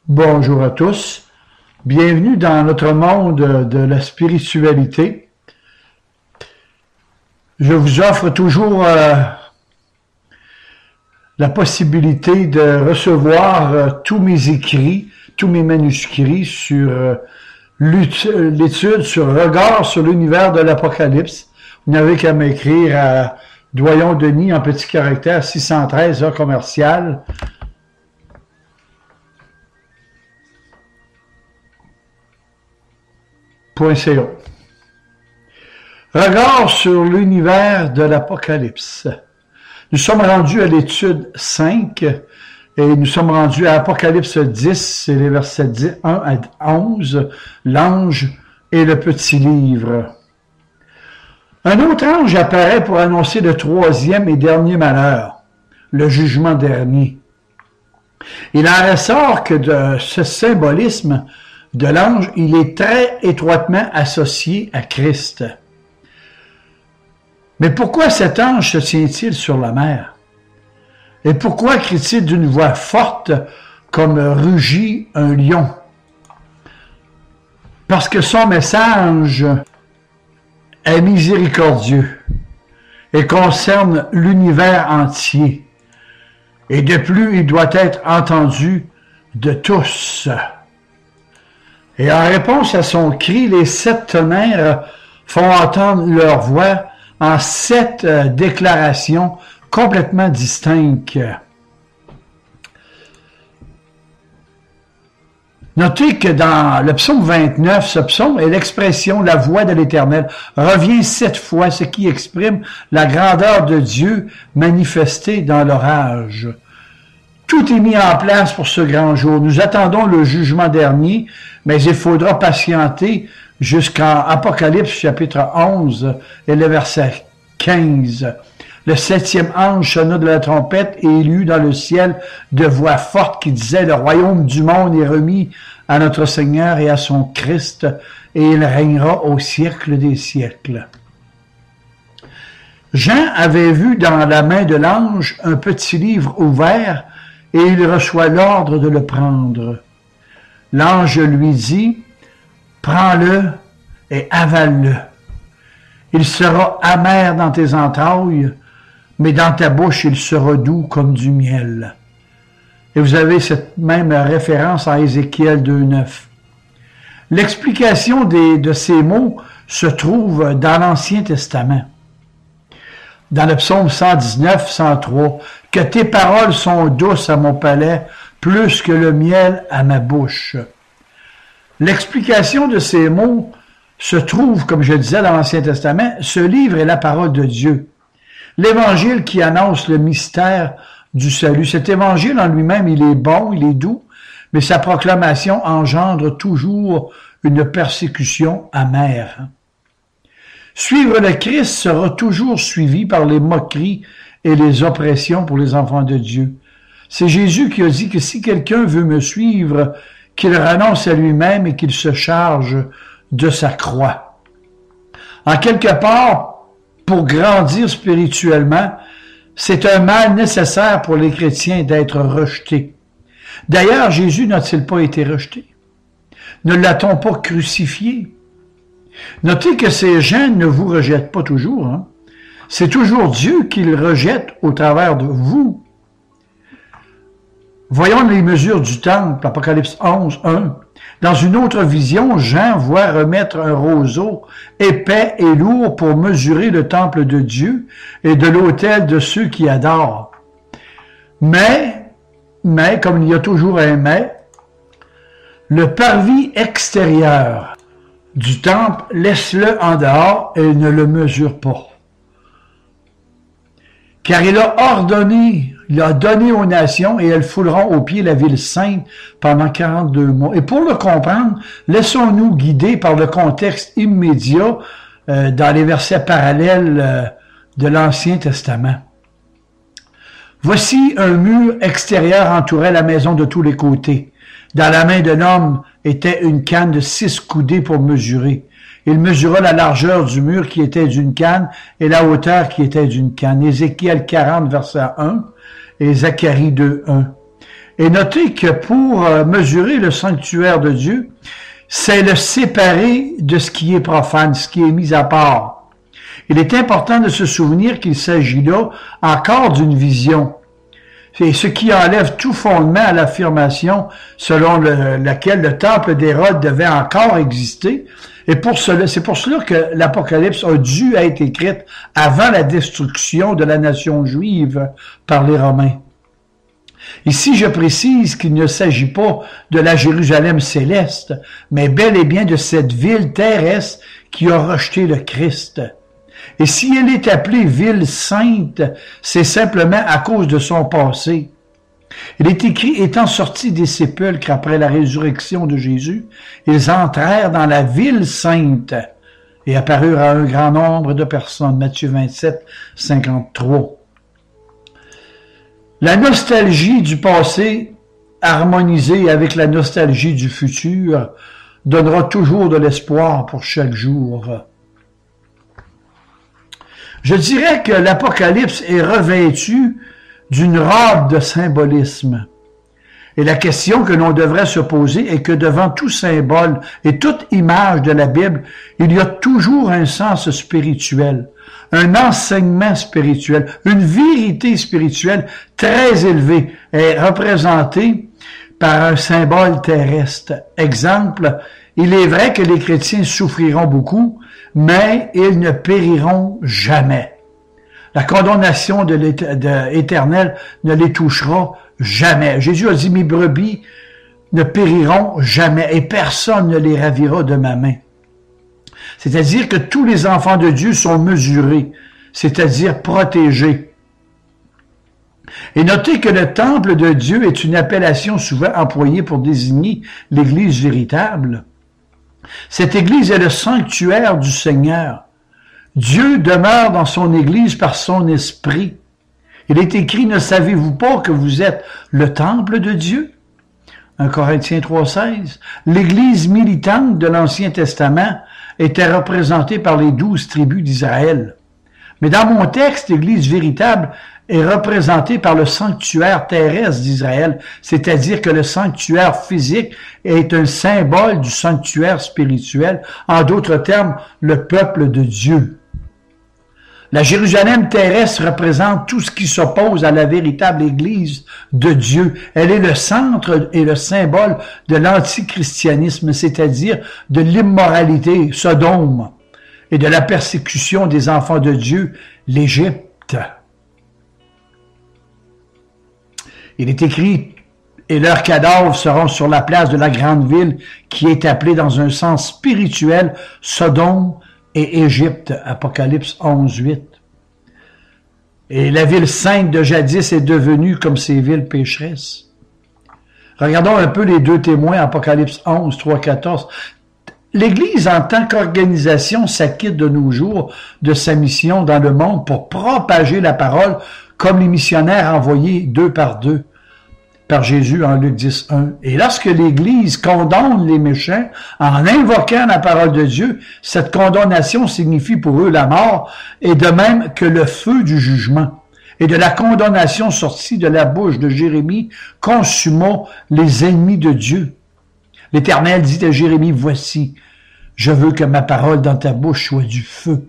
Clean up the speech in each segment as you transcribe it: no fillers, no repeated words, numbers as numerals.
Bonjour à tous, bienvenue dans notre monde de la spiritualité. Je vous offre toujours la possibilité de recevoir tous mes écrits, tous mes manuscrits sur l'étude sur Regard sur l'univers de l'Apocalypse. Vous n'avez qu'à m'écrire à Doyon Denis en petit caractère 613 A commercial. Regard sur l'univers de l'Apocalypse. Nous sommes rendus à l'étude 5 et nous sommes rendus à Apocalypse 10, c'est les versets 1 à 11, l'ange et le petit livre. Un autre ange apparaît pour annoncer le troisième et dernier malheur, le jugement dernier. Il en ressort que de ce symbolisme de l'ange, il est très étroitement associé à Christ. Mais pourquoi cet ange se tient-il sur la mer? Et pourquoi crie-t-il d'une voix forte comme rugit un lion? Parce que son message est miséricordieux et concerne l'univers entier. Et de plus, il doit être entendu de tous. Et en réponse à son cri, les 7 tonnerres font entendre leur voix en 7 déclarations complètement distinctes. Notez que dans le psaume 29, ce psaume est l'expression « la voix de l'Éternel » revient 7 fois, ce qui exprime la grandeur de Dieu manifestée dans l'orage. Tout est mis en place pour ce grand jour. Nous attendons le jugement dernier, mais il faudra patienter jusqu'en Apocalypse chapitre 11 et le verset 15. Le 7e ange sonna de la trompette et il y eut dans le ciel de voix fortes qui disaient « Le royaume du monde est remis à notre Seigneur et à son Christ, et il régnera au siècle des siècles. » Jean avait vu dans la main de l'ange un petit livre ouvert et il reçoit l'ordre de le prendre. L'ange lui dit « Prends-le et avale-le. Il sera amer dans tes entrailles, mais dans ta bouche il sera doux comme du miel. » Et vous avez cette même référence en Ézéchiel 2,9. L'explication de ces mots se trouve dans l'Ancien Testament. Dans le psaume 119, 103, « Que tes paroles sont douces à mon palais, plus que le miel à ma bouche. » L'explication de ces mots se trouve, comme je disais dans l'Ancien Testament, ce livre est la parole de Dieu. L'Évangile qui annonce le mystère du salut. Cet Évangile en lui-même, il est bon, il est doux, mais sa proclamation engendre toujours une persécution amère. Suivre le Christ sera toujours suivi par les moqueries et les oppressions pour les enfants de Dieu. C'est Jésus qui a dit que si quelqu'un veut me suivre, qu'il renonce à lui-même et qu'il se charge de sa croix. En quelque part, pour grandir spirituellement, c'est un mal nécessaire pour les chrétiens d'être rejetés. D'ailleurs, Jésus n'a-t-il pas été rejeté? Ne l'a-t-on pas crucifié? Notez que ces gens ne vous rejettent pas toujours. Hein? C'est toujours Dieu qui le rejette au travers de vous. Voyons les mesures du temple, Apocalypse 11, 1. Dans une autre vision, Jean voit remettre un roseau épais et lourd pour mesurer le temple de Dieu et de l'autel de ceux qui adorent. Mais, comme il y a toujours un mais, le parvis extérieur du temple, laisse-le en dehors et ne le mesure pas. Car il a donné aux nations et elles fouleront aux pieds la ville sainte pendant 42 mois. Et pour le comprendre, laissons-nous guider par le contexte immédiat dans les versets parallèles de l'Ancien Testament. Voici un mur extérieur entourait la maison de tous les côtés. Dans la main de l'homme était une canne de 6 coudées pour mesurer. Il mesura la largeur du mur qui était d'une canne et la hauteur qui était d'une canne. Ézéchiel 40, verset 1 et Zacharie 2, 1. Et notez que pour mesurer le sanctuaire de Dieu, c'est le séparer de ce qui est profane, ce qui est mis à part. Il est important de se souvenir qu'il s'agit là encore d'une vision. C'est ce qui enlève tout fondement à l'affirmation selon laquelle le temple d'Hérode devait encore exister. Et c'est pour cela que l'Apocalypse a dû être écrite avant la destruction de la nation juive par les Romains. Ici, je précise qu'il ne s'agit pas de la Jérusalem céleste, mais bel et bien de cette ville terrestre qui a rejeté le Christ. Et si elle est appelée ville sainte, c'est simplement à cause de son passé. Il est écrit, étant sortis des sépulcres après la résurrection de Jésus, ils entrèrent dans la ville sainte et apparurent à un grand nombre de personnes. Matthieu 27, 53. La nostalgie du passé, harmonisée avec la nostalgie du futur, donnera toujours de l'espoir pour chaque jour. Je dirais que l'Apocalypse est revêtu d'une robe de symbolisme. Et la question que l'on devrait se poser est que devant tout symbole et toute image de la Bible, il y a toujours un sens spirituel, un enseignement spirituel, une vérité spirituelle très élevée est représentée par un symbole terrestre. Exemple, il est vrai que les chrétiens souffriront beaucoup, mais ils ne périront jamais. La condamnation éternelle ne les touchera jamais. Jésus a dit, mes brebis ne périront jamais et personne ne les ravira de ma main. C'est-à-dire que tous les enfants de Dieu sont mesurés, c'est-à-dire protégés. Et notez que le temple de Dieu est une appellation souvent employée pour désigner l'Église véritable. Cette Église est le sanctuaire du Seigneur. Dieu demeure dans son Église par son esprit. Il est écrit, ne savez-vous pas que vous êtes le temple de Dieu? 1 Corinthiens 3,16. L'Église militante de l'Ancien Testament était représentée par les 12 tribus d'Israël. Mais dans mon texte, l'Église véritable est représentée par le sanctuaire terrestre d'Israël, c'est-à-dire que le sanctuaire physique est un symbole du sanctuaire spirituel, en d'autres termes, le peuple de Dieu. La Jérusalem terrestre représente tout ce qui s'oppose à la véritable Église de Dieu. Elle est le centre et le symbole de l'antichristianisme, c'est-à-dire de l'immoralité, Sodome, et de la persécution des enfants de Dieu, l'Égypte. Il est écrit, et leurs cadavres seront sur la place de la grande ville qui est appelée dans un sens spirituel Sodome et Égypte, Apocalypse 11, 8. Et la ville sainte de jadis est devenue comme ces villes pécheresses. Regardons un peu les deux témoins, Apocalypse 11, 3, 14. L'Église, en tant qu'organisation, s'acquitte de nos jours de sa mission dans le monde pour propager la parole comme les missionnaires envoyés 2 par 2 par Jésus en Luc 10, 1. Et lorsque l'Église condamne les méchants en invoquant la parole de Dieu, cette condamnation signifie pour eux la mort, et de même que le feu du jugement. Et de la condamnation sortie de la bouche de Jérémie, consumons les ennemis de Dieu. L'Éternel dit à Jérémie, voici, je veux que ma parole dans ta bouche soit du feu.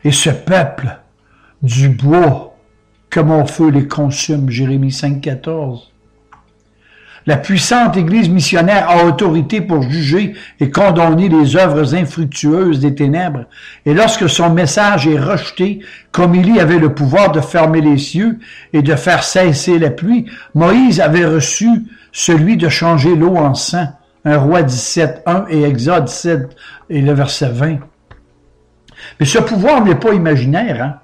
Et ce peuple, du bois, que mon feu les consume, Jérémie 5, 14. La puissante Église missionnaire a autorité pour juger et condamner les œuvres infructueuses des ténèbres. Et lorsque son message est rejeté, comme Élie avait le pouvoir de fermer les cieux et de faire cesser la pluie, Moïse avait reçu celui de changer l'eau en sang. 1 Roi 17, 1 et Exode 7 et le verset 20. Mais ce pouvoir n'est pas imaginaire, hein?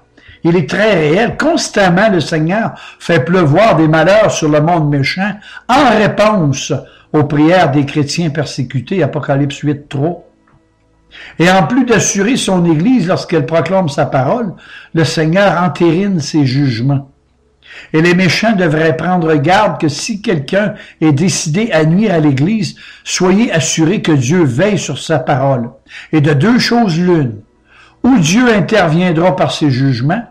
Il est très réel. Constamment, le Seigneur fait pleuvoir des malheurs sur le monde méchant en réponse aux prières des chrétiens persécutés, Apocalypse 8, 3. Et en plus d'assurer son Église lorsqu'elle proclame sa parole, le Seigneur entérine ses jugements. Et les méchants devraient prendre garde que si quelqu'un est décidé à nuire à l'Église, soyez assurés que Dieu veille sur sa parole. Et de deux choses l'une, ou Dieu interviendra par ses jugements,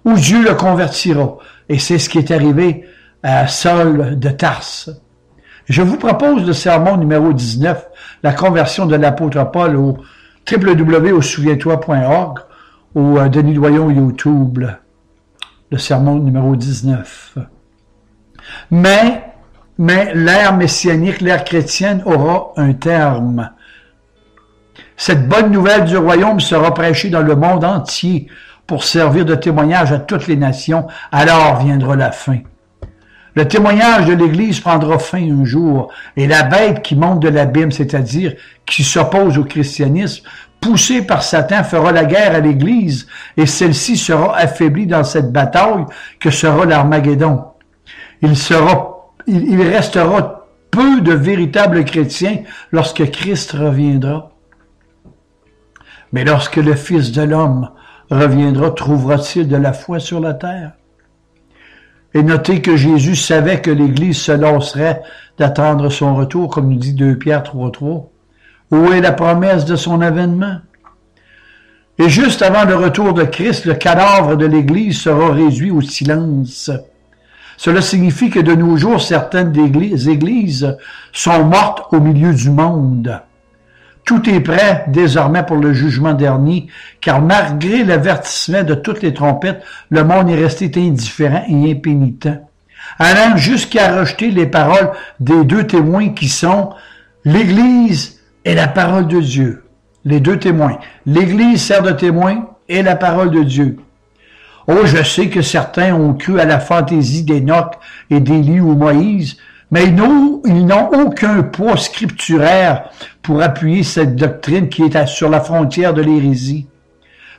ou Dieu le convertira. Et c'est ce qui est arrivé à Saul de Tarse. Je vous propose le sermon numéro 19, la conversion de l'apôtre Paul au www.souviens-toi.org ou Denis Doyon YouTube, le sermon numéro 19. Mais l'ère messianique, l'ère chrétienne aura un terme. Cette bonne nouvelle du royaume sera prêchée dans le monde entier pour servir de témoignage à toutes les nations. Alors viendra la fin. Le témoignage de l'Église prendra fin un jour, et la bête qui monte de l'abîme, c'est-à-dire qui s'oppose au christianisme, poussée par Satan, fera la guerre à l'Église, et celle-ci sera affaiblie dans cette bataille que sera l'Armageddon. Il restera peu de véritables chrétiens lorsque Christ reviendra. Mais lorsque le Fils de l'homme reviendra, trouvera-t-il de la foi sur la terre? Et notez que Jésus savait que l'Église se lasserait d'attendre son retour, comme nous dit 2 Pierre 3.3. Où est la promesse de son avènement? Et juste avant le retour de Christ, le cadavre de l'Église sera réduit au silence. Cela signifie que de nos jours, certaines églises sont mortes au milieu du monde. Tout est prêt désormais pour le jugement dernier, car malgré l'avertissement de toutes les trompettes, le monde est resté indifférent et impénitent, allant jusqu'à rejeter les paroles des deux témoins qui sont l'Église et la parole de Dieu. Les deux témoins. L'Église sert de témoin et la parole de Dieu. Oh, je sais que certains ont cru à la fantaisie d'Enoch et d'Élie ou Moïse, mais ils n'ont aucun poids scripturaire pour appuyer cette doctrine qui est sur la frontière de l'hérésie.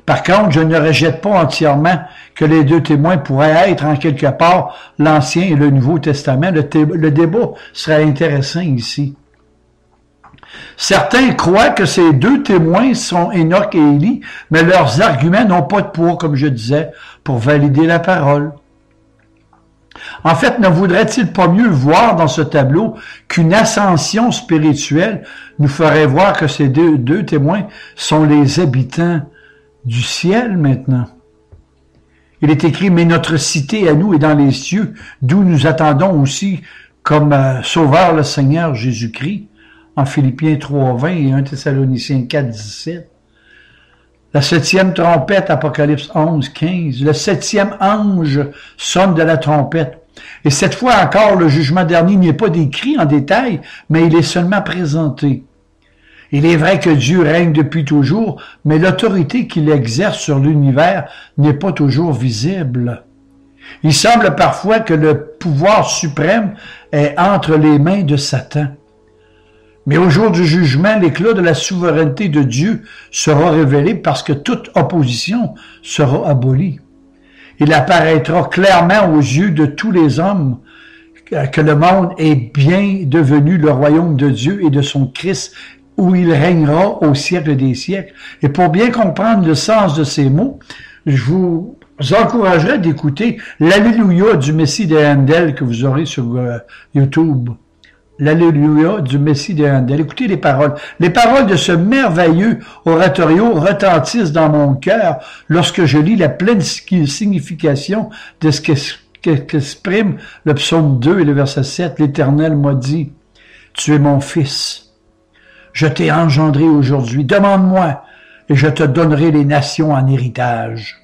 Par contre, je ne rejette pas entièrement que les deux témoins pourraient être en quelque part l'Ancien et le Nouveau Testament. Le débat serait intéressant ici. Certains croient que ces deux témoins sont Enoch et Élie, mais leurs arguments n'ont pas de poids, comme je disais, pour valider la parole. En fait, ne voudrait-il pas mieux voir dans ce tableau qu'une ascension spirituelle nous ferait voir que ces deux témoins sont les habitants du ciel maintenant? Il est écrit, mais notre cité à nous est dans les cieux, d'où nous attendons aussi comme sauveur le Seigneur Jésus-Christ, en Philippiens 3.20 et 1 Thessaloniciens 4.17. La 7e trompette, Apocalypse 11.15. Le 7e ange sonne de la trompette. Et cette fois encore, le jugement dernier n'est pas décrit en détail, mais il est seulement présenté. Il est vrai que Dieu règne depuis toujours, mais l'autorité qu'il exerce sur l'univers n'est pas toujours visible. Il semble parfois que le pouvoir suprême est entre les mains de Satan. Mais au jour du jugement, l'éclat de la souveraineté de Dieu sera révélé parce que toute opposition sera abolie. Il apparaîtra clairement aux yeux de tous les hommes que le monde est bien devenu le royaume de Dieu et de son Christ, où il régnera au siècle des siècles. Et pour bien comprendre le sens de ces mots, je vous encouragerais d'écouter l'Alléluia du Messie de Handel que vous aurez sur YouTube. L'Alléluia du Messie de Handel. Écoutez les paroles. Les paroles de ce merveilleux oratorio retentissent dans mon cœur lorsque je lis la pleine signification de ce qu'exprime le psaume 2 et le verset 7. L'Éternel m'a dit, « Tu es mon fils. Je t'ai engendré aujourd'hui. Demande-moi et je te donnerai les nations en héritage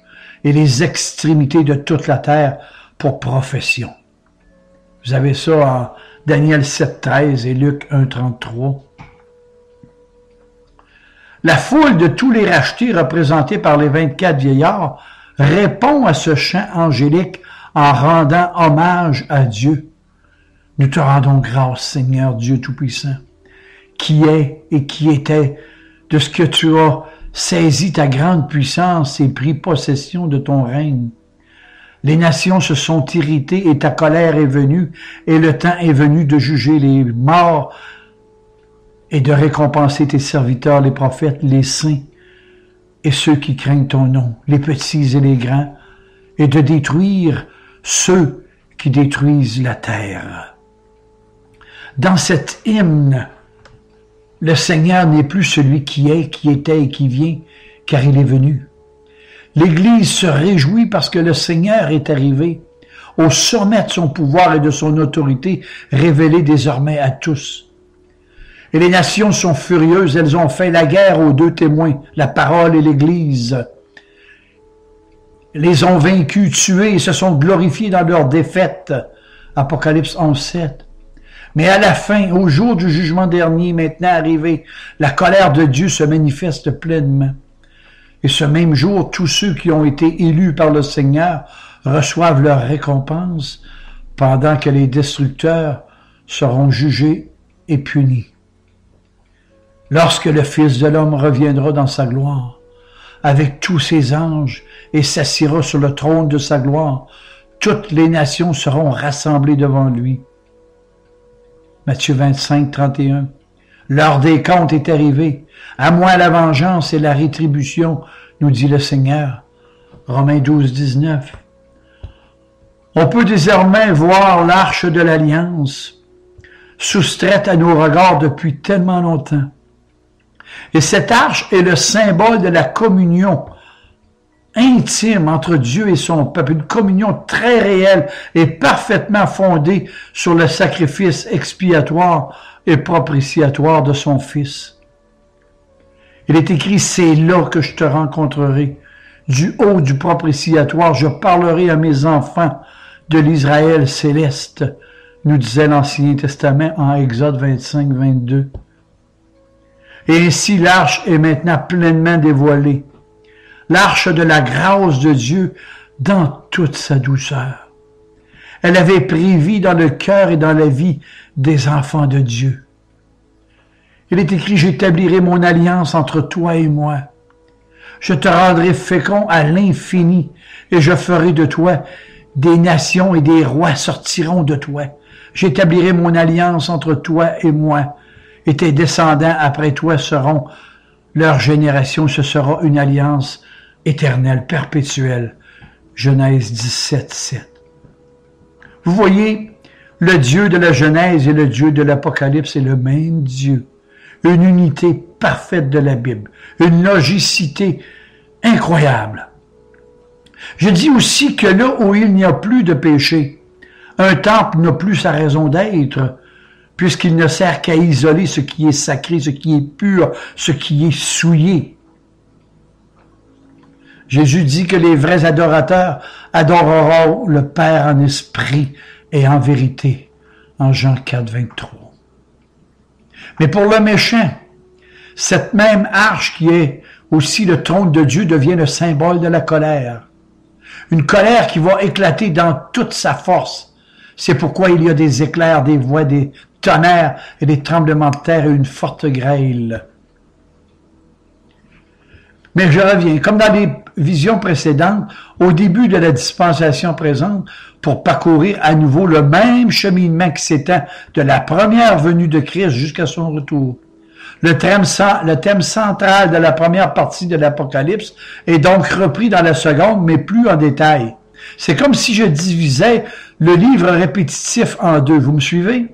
et les extrémités de toute la terre pour profession. » Vous avez ça en Daniel 7.13 et Luc 1.33. La foule de tous les rachetés représentés par les 24 vieillards répond à ce chant angélique en rendant hommage à Dieu. Nous te rendons grâce, Seigneur Dieu Tout-Puissant, qui est et qui était, de ce que tu as saisi ta grande puissance et pris possession de ton règne. Les nations se sont irritées et ta colère est venue, et le temps est venu de juger les morts et de récompenser tes serviteurs, les prophètes, les saints et ceux qui craignent ton nom, les petits et les grands, et de détruire ceux qui détruisent la terre. Dans cet hymne, le Seigneur n'est plus celui qui est, qui était et qui vient, car il est venu. L'Église se réjouit parce que le Seigneur est arrivé. au sommet de son pouvoir et de son autorité, révélée désormais à tous. Et les nations sont furieuses, elles ont fait la guerre aux deux témoins, la parole et l'Église. Les ont vaincus, tués et se sont glorifiés dans leur défaite. Apocalypse 11:7. Mais à la fin, au jour du jugement dernier, maintenant arrivé, la colère de Dieu se manifeste pleinement. Et ce même jour, tous ceux qui ont été élus par le Seigneur reçoivent leur récompense, pendant que les destructeurs seront jugés et punis. Lorsque le Fils de l'homme reviendra dans sa gloire, avec tous ses anges, et s'assiera sur le trône de sa gloire, toutes les nations seront rassemblées devant lui. Matthieu 25, 31. L'heure des comptes est arrivée. À moi la vengeance et la rétribution, nous dit le Seigneur. Romains 12, 19. On peut désormais voir l'arche de l'Alliance, soustraite à nos regards depuis tellement longtemps. Et cette arche est le symbole de la communion intime entre Dieu et son peuple, une communion très réelle et parfaitement fondée sur le sacrifice expiatoire et propitiatoire de son Fils. Il est écrit, c'est là que je te rencontrerai. Du haut du propitiatoire, je parlerai à mes enfants de l'Israël céleste, nous disait l'Ancien Testament en Exode 25, 22. Et ainsi l'arche est maintenant pleinement dévoilée. L'arche de la grâce de Dieu dans toute sa douceur. Elle avait pris vie dans le cœur et dans la vie des enfants de Dieu. Il est écrit, j'établirai mon alliance entre toi et moi. Je te rendrai fécond à l'infini et je ferai de toi des nations et des rois sortiront de toi. J'établirai mon alliance entre toi et moi et tes descendants après toi seront leur génération. Ce sera une alliance éternelle, perpétuelle. Genèse 17, 7. Vous voyez, le Dieu de la Genèse et le Dieu de l'Apocalypse est le même Dieu. Une unité parfaite de la Bible, une logicité incroyable. Je dis aussi que là où il n'y a plus de péché, un temple n'a plus sa raison d'être, puisqu'il ne sert qu'à isoler ce qui est sacré, ce qui est pur, ce qui est souillé. Jésus dit que les vrais adorateurs adoreront le Père en esprit et en vérité, en Jean 4, 23. Mais pour le méchant, cette même arche qui est aussi le trône de Dieu devient le symbole de la colère. Une colère qui va éclater dans toute sa force. C'est pourquoi il y a des éclairs, des voix, des tonnerres et des tremblements de terre et une forte grêle. Mais je reviens, comme dans les visions précédentes, au début de la dispensation présente, pour parcourir à nouveau le même cheminement qui s'étend de la première venue de Christ jusqu'à son retour. Le thème central de la première partie de l'Apocalypse est donc repris dans la seconde, mais plus en détail. C'est comme si je divisais le livre répétitif en deux. Vous me suivez?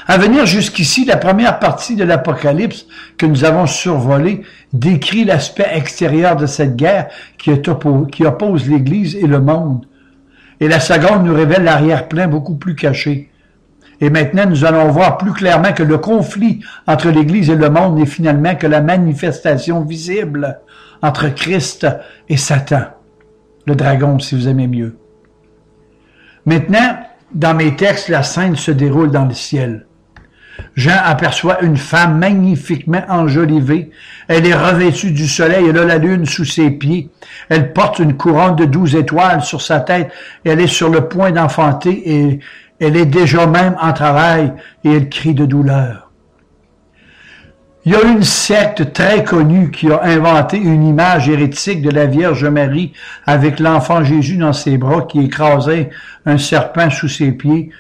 À venir jusqu'ici, la première partie de l'Apocalypse que nous avons survolée décrit l'aspect extérieur de cette guerre qui oppose l'Église et le monde. Et la seconde nous révèle l'arrière-plan beaucoup plus caché. Et maintenant, nous allons voir plus clairement que le conflit entre l'Église et le monde n'est finalement que la manifestation visible entre Christ et Satan, le dragon, si vous aimez mieux. Maintenant, dans mes textes, la scène se déroule dans le ciel. Jean aperçoit une femme magnifiquement enjolivée. Elle est revêtue du soleil, elle a la lune sous ses pieds. Elle porte une couronne de 12 étoiles sur sa tête. Elle est sur le point d'enfanter et elle est déjà même en travail et elle crie de douleur. Il y a une secte très connue qui a inventé une image hérétique de la Vierge Marie avec l'enfant Jésus dans ses bras qui écrasait un serpent sous ses pieds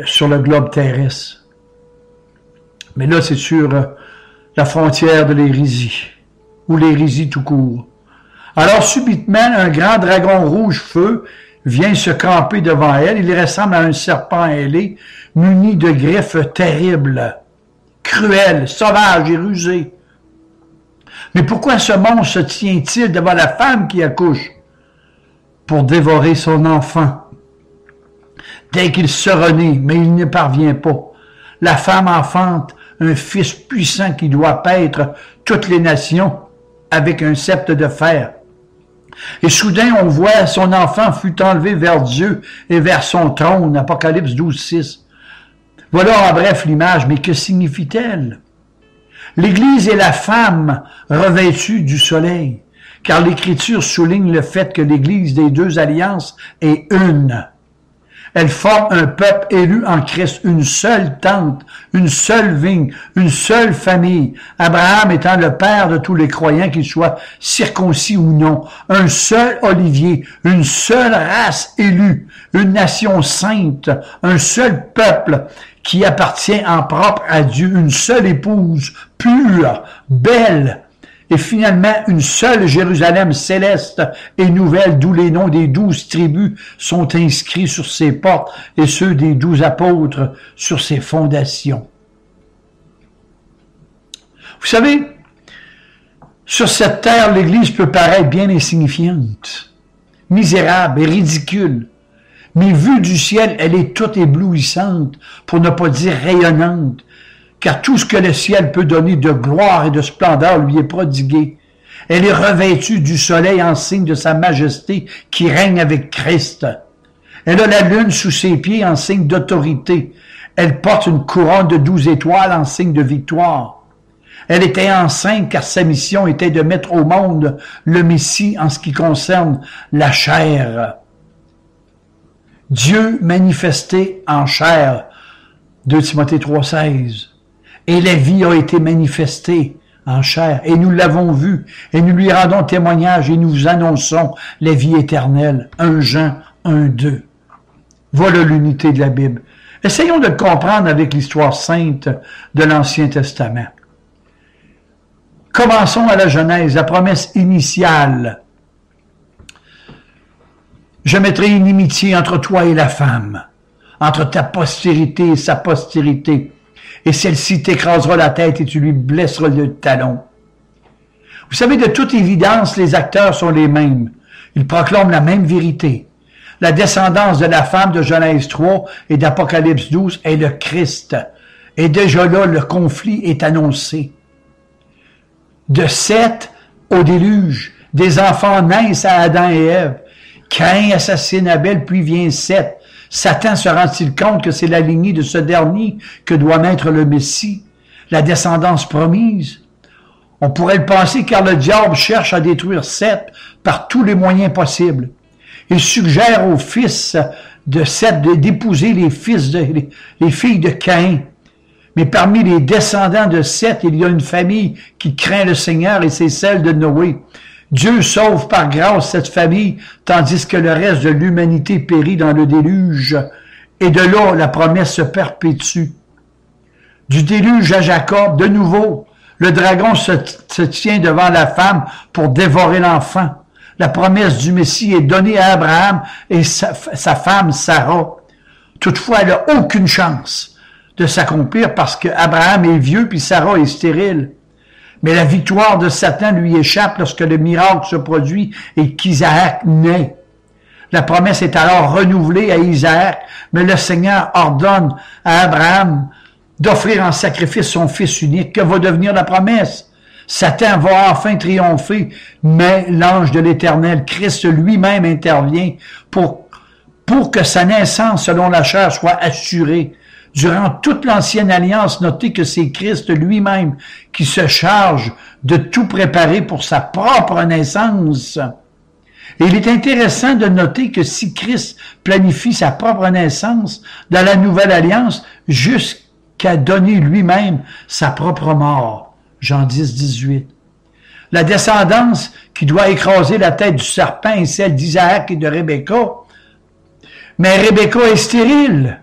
sur le globe terrestre. Mais là, c'est sur la frontière de l'hérésie, ou l'hérésie tout court. Alors, subitement, un grand dragon rouge-feu vient se camper devant elle. Il ressemble à un serpent ailé, muni de griffes terribles, cruelles, sauvages et rusées. Mais pourquoi ce monstre se tient-il devant la femme qui accouche? Pour dévorer son enfant. dès qu'il sera né, mais il ne parvient pas. La femme enfante un fils puissant qui doit paître toutes les nations avec un sceptre de fer. Et soudain, on voit son enfant fut enlevé vers Dieu et vers son trône, Apocalypse 12:6. Voilà en bref l'image, mais que signifie-t-elle? L'Église est la femme revêtue du soleil, car l'Écriture souligne le fait que l'Église des deux alliances est une. Elle forme un peuple élu en Christ, une seule tente, une seule vigne, une seule famille. Abraham étant le père de tous les croyants, qu'ils soient circoncis ou non. Un seul olivier, une seule race élue, une nation sainte, un seul peuple qui appartient en propre à Dieu, une seule épouse, pure, belle, et finalement une seule Jérusalem céleste et nouvelle, d'où les noms des 12 tribus sont inscrits sur ses portes et ceux des 12 apôtres sur ses fondations. Vous savez, sur cette terre, l'Église peut paraître bien insignifiante, misérable et ridicule, mais vue du ciel, elle est toute éblouissante, pour ne pas dire rayonnante, car tout ce que le ciel peut donner de gloire et de splendeur lui est prodigué. Elle est revêtue du soleil en signe de sa majesté qui règne avec Christ. Elle a la lune sous ses pieds en signe d'autorité. Elle porte une couronne de 12 étoiles en signe de victoire. Elle était enceinte car sa mission était de mettre au monde le Messie en ce qui concerne la chair. Dieu manifesté en chair, 2 Timothée 3,16. Et la vie a été manifestée en chair, et nous l'avons vue, et nous lui rendons témoignage, et nous vous annonçons la vie éternelle. 1 Jean 1,2. Voilà l'unité de la Bible. Essayons de le comprendre avec l'histoire sainte de l'Ancien Testament. Commençons à la Genèse, la promesse initiale. Je mettrai une inimitié entre toi et la femme, entre ta postérité et sa postérité, et celle-ci t'écrasera la tête et tu lui blesseras le talon. Vous savez, de toute évidence, les acteurs sont les mêmes. Ils proclament la même vérité. La descendance de la femme de Genèse 3 et d'Apocalypse 12 est le Christ. Et déjà là, le conflit est annoncé. De Seth au déluge, des enfants naissent à Adam et Ève. Caïn assassine Abel, puis vient Seth. Satan se rend-il compte que c'est la lignée de ce dernier que doit naître le Messie, la descendance promise? On pourrait le penser car le diable cherche à détruire Seth par tous les moyens possibles. Il suggère aux fils de Seth d'épouser les filles de Caïn. Mais parmi les descendants de Seth, il y a une famille qui craint le Seigneur et c'est celle de Noé. Dieu sauve par grâce cette famille, tandis que le reste de l'humanité périt dans le déluge. Et de là, la promesse se perpétue. Du déluge à Jacob, de nouveau, le dragon se tient devant la femme pour dévorer l'enfant. La promesse du Messie est donnée à Abraham et sa femme Sarah. Toutefois, elle n'a aucune chance de s'accomplir parce que Abraham est vieux puis Sarah est stérile. Mais la victoire de Satan lui échappe lorsque le miracle se produit et qu'Isaac naît. La promesse est alors renouvelée à Isaac, mais le Seigneur ordonne à Abraham d'offrir en sacrifice son fils unique. Que va devenir la promesse? Satan va enfin triompher, mais l'ange de l'Éternel, Christ lui-même intervient pour que sa naissance selon la chair soit assurée. Durant toute l'ancienne alliance, notez que c'est Christ lui-même qui se charge de tout préparer pour sa propre naissance. Et il est intéressant de noter que si Christ planifie sa propre naissance dans la nouvelle alliance, jusqu'à donner lui-même sa propre mort. Jean 10, 18. La descendance qui doit écraser la tête du serpent est celle d'Isaac et de Rebecca. Mais Rebecca est stérile.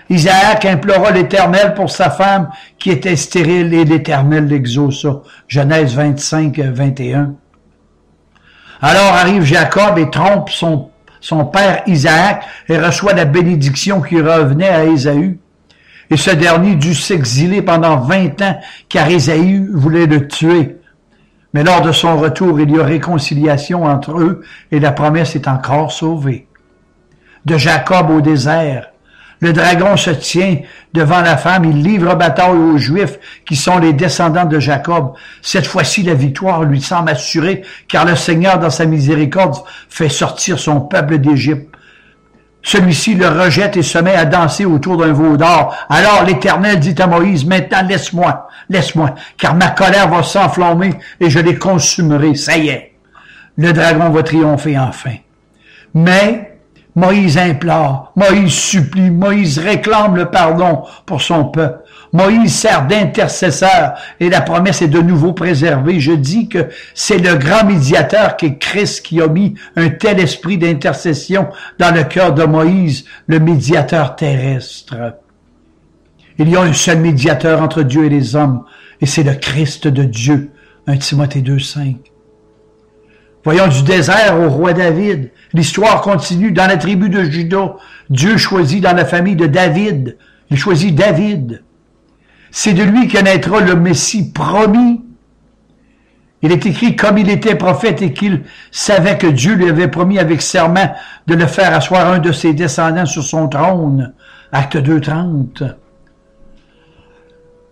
Isaac implora l'Éternel pour sa femme qui était stérile et l'Éternel l'exauça. Genèse 25, 21. Alors arrive Jacob et trompe son père Isaac et reçoit la bénédiction qui revenait à Ésaü. Et ce dernier dut s'exiler pendant 20 ans car Ésaü voulait le tuer. Mais lors de son retour, il y a réconciliation entre eux et la promesse est encore sauvée. de Jacob au désert. Le dragon se tient devant la femme, il livre bataille aux Juifs qui sont les descendants de Jacob. Cette fois-ci, la victoire lui semble assurée, car le Seigneur, dans sa miséricorde, fait sortir son peuple d'Égypte. Celui-ci le rejette et se met à danser autour d'un veau d'or. Alors l'Éternel dit à Moïse, maintenant laisse-moi, car ma colère va s'enflammer et je les consumerai. Ça y est, le dragon va triompher enfin. Mais Moïse implore, Moïse supplie, Moïse réclame le pardon pour son peuple. Moïse sert d'intercesseur et la promesse est de nouveau préservée. Je dis que c'est le grand médiateur qu'est Christ qui a mis un tel esprit d'intercession dans le cœur de Moïse, le médiateur terrestre. Il y a un seul médiateur entre Dieu et les hommes et c'est le Christ de Dieu. 1 Timothée 2,5. Voyons du désert au roi David. L'histoire continue dans la tribu de Juda. Dieu choisit dans la famille de David. Il choisit David. C'est de lui que naîtra le Messie promis. Il est écrit comme il était prophète et qu'il savait que Dieu lui avait promis avec serment de le faire asseoir un de ses descendants sur son trône. Acte 2:30.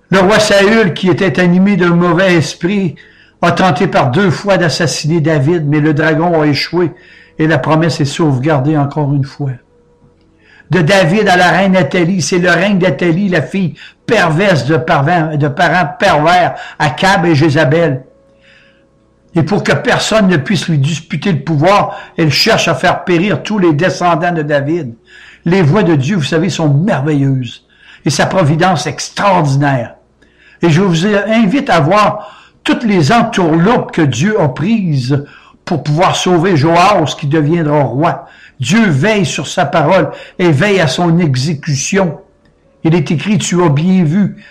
Le roi Saül, qui était animé d'un mauvais esprit, a tenté par 2 fois d'assassiner David, mais le dragon a échoué et la promesse est sauvegardée encore une fois. De David à la reine Nathalie, c'est le règne d'Athalie, la fille perverse de parents pervers, Akab et Jézabel. Et pour que personne ne puisse lui disputer le pouvoir, elle cherche à faire périr tous les descendants de David. Les voies de Dieu, vous savez, sont merveilleuses et sa providence extraordinaire. Et je vous invite à voir toutes les entourloupes que Dieu a prises pour pouvoir sauver Joas qui deviendra roi. Dieu veille sur sa parole et veille à son exécution. Il est écrit, tu as bien vu,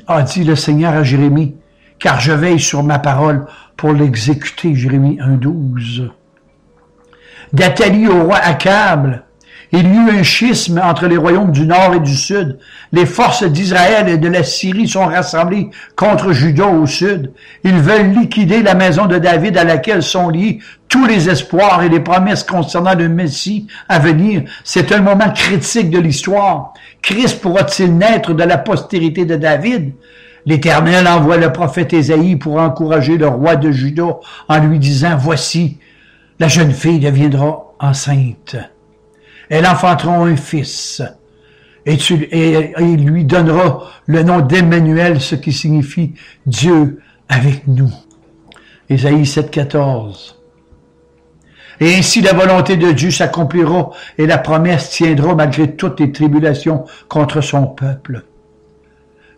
a dit le Seigneur à Jérémie, car je veille sur ma parole pour l'exécuter. Jérémie 1:12. D'Athalie au roi Akab, il y eut un schisme entre les royaumes du nord et du sud. Les forces d'Israël et de la Syrie sont rassemblées contre Juda au sud. Ils veulent liquider la maison de David à laquelle sont liés tous les espoirs et les promesses concernant le Messie à venir. C'est un moment critique de l'histoire. Christ pourra-t-il naître de la postérité de David? L'Éternel envoie le prophète Ésaïe pour encourager le roi de Juda en lui disant, voici, la jeune fille deviendra enceinte. Elle enfantera un fils, et il lui donnera le nom d'Emmanuel, ce qui signifie Dieu avec nous. Ésaïe 7,14. Et ainsi la volonté de Dieu s'accomplira et la promesse tiendra malgré toutes les tribulations contre son peuple.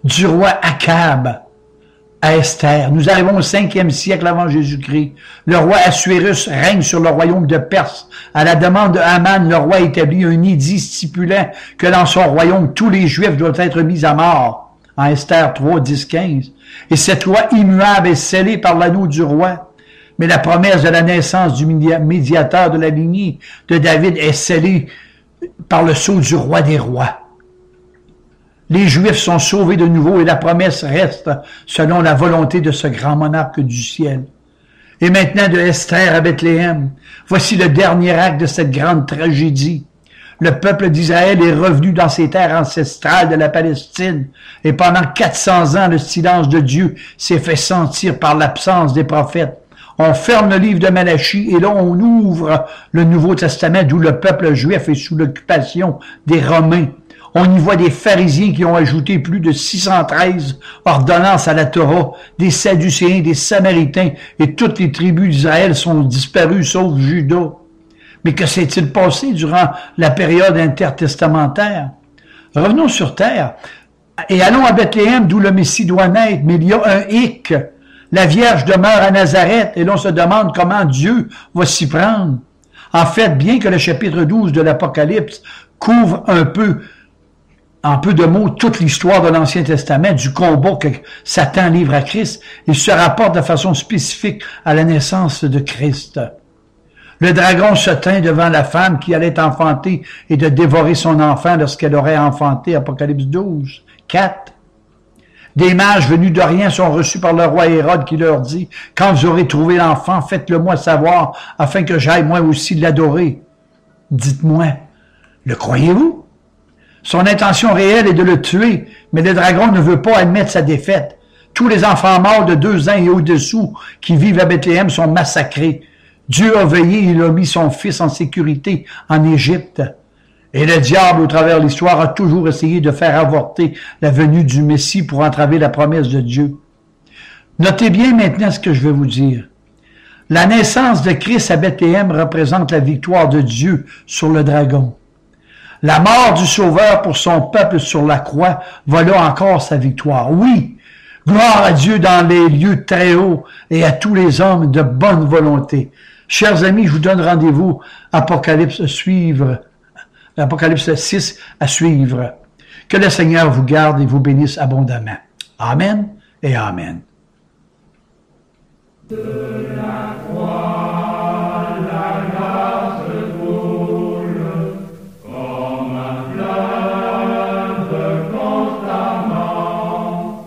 Du roi Akab à Esther. Nous arrivons au 5e siècle avant Jésus-Christ. Le roi Assuérus règne sur le royaume de Perse. À la demande de Haman, le roi établit un édit stipulant que dans son royaume, tous les Juifs doivent être mis à mort. En Esther 3, 10, 15. Et cette loi immuable est scellée par l'anneau du roi. Mais la promesse de la naissance du médiateur de la lignée de David est scellée par le sceau du roi des rois. Les Juifs sont sauvés de nouveau et la promesse reste selon la volonté de ce grand monarque du ciel. Et maintenant de Esther à Bethléem, voici le dernier acte de cette grande tragédie. Le peuple d'Israël est revenu dans ses terres ancestrales de la Palestine et pendant 400 ans, le silence de Dieu s'est fait sentir par l'absence des prophètes. On ferme le livre de Malachie et là on ouvre le Nouveau Testament d'où le peuple juif est sous l'occupation des Romains. On y voit des pharisiens qui ont ajouté plus de 613 ordonnances à la Torah, des Sadducéens, des Samaritains, et toutes les tribus d'Israël sont disparues, sauf Juda. Mais que s'est-il passé durant la période intertestamentaire? Revenons sur terre, et allons à Bethléem, d'où le Messie doit naître, mais il y a un hic. La Vierge demeure à Nazareth, et l'on se demande comment Dieu va s'y prendre. En fait, bien que le chapitre 12 de l'Apocalypse couvre en peu de mots, toute l'histoire de l'Ancien Testament, du combat que Satan livre à Christ, il se rapporte de façon spécifique à la naissance de Christ. Le dragon se tint devant la femme qui allait enfanter et de dévorer son enfant lorsqu'elle aurait enfanté, Apocalypse 12, 4. Des mages venus d'Orient sont reçus par le roi Hérode qui leur dit, « Quand vous aurez trouvé l'enfant, faites-le moi savoir, afin que j'aille moi aussi l'adorer. Dites-moi, Le croyez-vous? Son intention réelle est de le tuer, mais le dragon ne veut pas admettre sa défaite. Tous les enfants morts de 2 ans et au-dessous qui vivent à Bethléem sont massacrés. Dieu a veillé, il a mis son fils en sécurité en Égypte. Et le diable, au travers de l'histoire, a toujours essayé de faire avorter la venue du Messie pour entraver la promesse de Dieu. Notez bien maintenant ce que je vais vous dire. La naissance de Christ à Bethléem représente la victoire de Dieu sur le dragon. La mort du Sauveur pour son peuple sur la croix, voilà encore sa victoire. Oui, gloire à Dieu dans les lieux très hauts et à tous les hommes de bonne volonté. Chers amis, je vous donne rendez-vous, Apocalypse 6 à suivre. Que le Seigneur vous garde et vous bénisse abondamment. Amen et Amen. De la croix, la grâce coule, comme un fleuve constamment.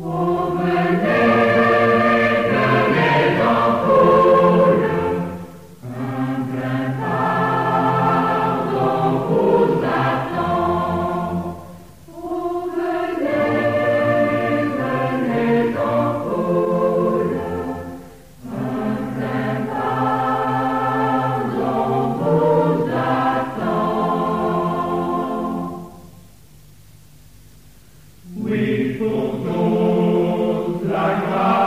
Oh, venez en foule, un plein pardon vous attend. Oh, venez en foule. Oui, pour tous, la grâce.